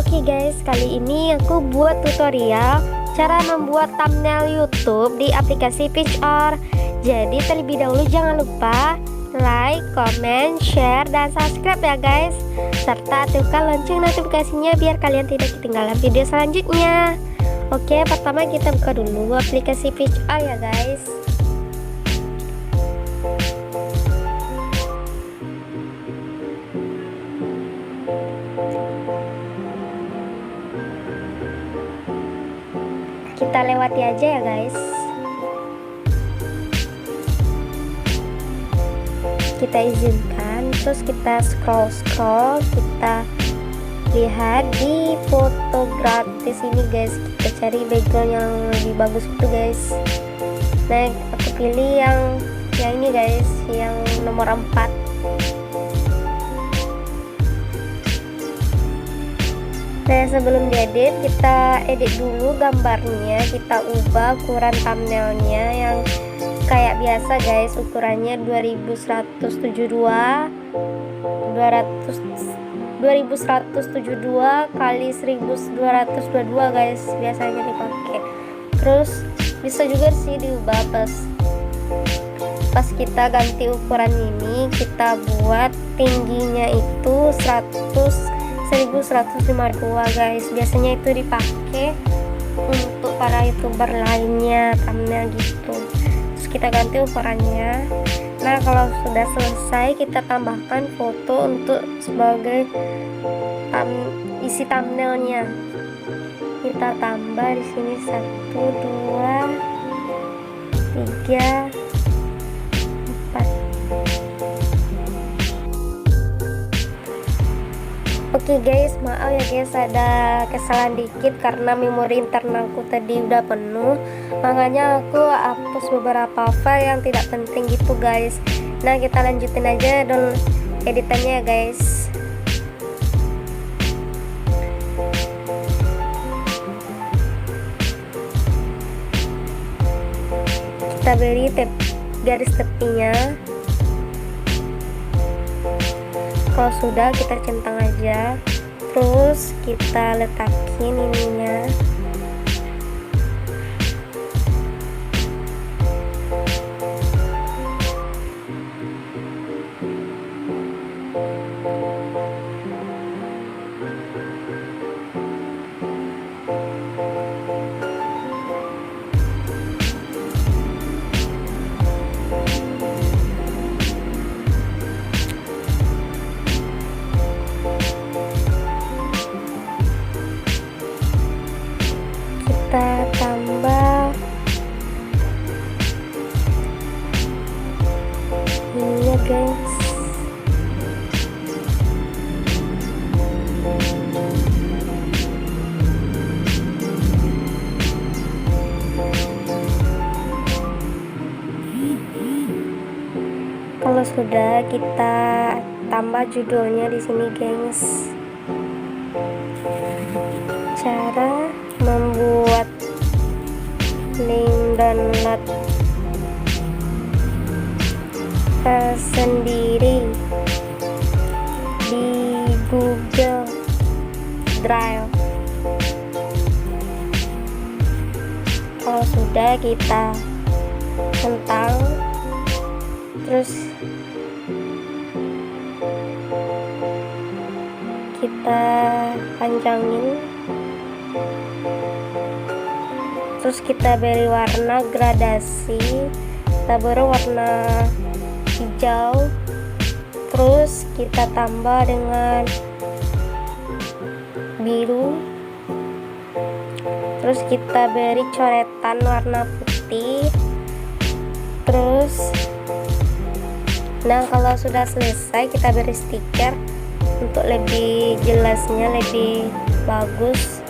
Oke guys, kali ini aku buat tutorial cara membuat thumbnail YouTube di aplikasi Picture. Jadi terlebih dahulu jangan lupa like, comment, share, dan subscribe ya guys. Serta aktifkan lonceng notifikasinya biar kalian tidak ketinggalan video selanjutnya. Oke, pertama kita buka dulu aplikasi Picture ya guys. Kita lewati aja ya guys. Kita izinkan, terus kita scroll, kita lihat di foto gratis ini guys. Kita cari background yang lebih bagus itu guys. Nah, aku pilih yang ini guys, yang nomor 4. Nah, sebelum diedit, kita edit dulu gambarnya, kita ubah ukuran thumbnailnya yang kayak biasa guys, ukurannya 2172 kali 1222 guys, biasanya dipakai. Terus bisa juga sih diubah pas kita ganti ukuran ini, kita buat tingginya itu 1152 guys, biasanya itu dipakai untuk para youtuber lainnya thumbnail gitu. Terus kita ganti ukurannya. Nah, kalau sudah selesai kita tambahkan foto untuk sebagai isi thumbnailnya. Kita tambah di sini 1 2 3 4. Oke guys, maaf ya guys, ada kesalahan dikit karena memori internalku tadi udah penuh, makanya aku hapus beberapa file yang tidak penting gitu guys. Nah, kita lanjutin aja dan editannya ya guys. Kita beri garis tepinya. Kalau sudah, kita centang aja, terus kita letakin ininya. Kita tambah ini ya guys. Kalau sudah, kita tambah judulnya di sini guys. Cara membuat link download sendiri di Google Drive. Kalau sudah, kita centang, terus kita panjangin, terus kita beri warna gradasi, kita beri warna hijau, terus kita tambah dengan biru, terus kita beri coretan warna putih. Terus nah, kalau sudah selesai, kita beri stiker untuk lebih jelasnya, lebih bagus.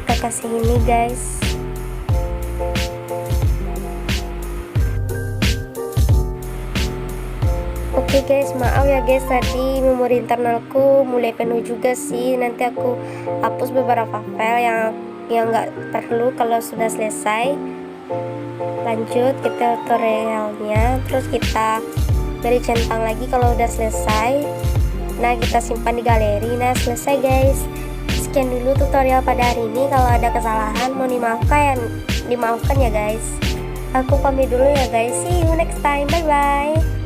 Kita kasih ini guys. Oke guys, maaf ya guys, tadi memori internalku mulai penuh juga sih. Nanti aku hapus beberapa file yang nggak perlu kalau sudah selesai. Lanjut ke tutorialnya, terus kita beri centang lagi kalau udah selesai. Nah, kita simpan di galeri. Nah, selesai guys. Sekian dulu tutorial pada hari ini. Kalau ada kesalahan mohon dimaafkan ya guys. Aku pamit dulu ya guys. See you next time. Bye bye.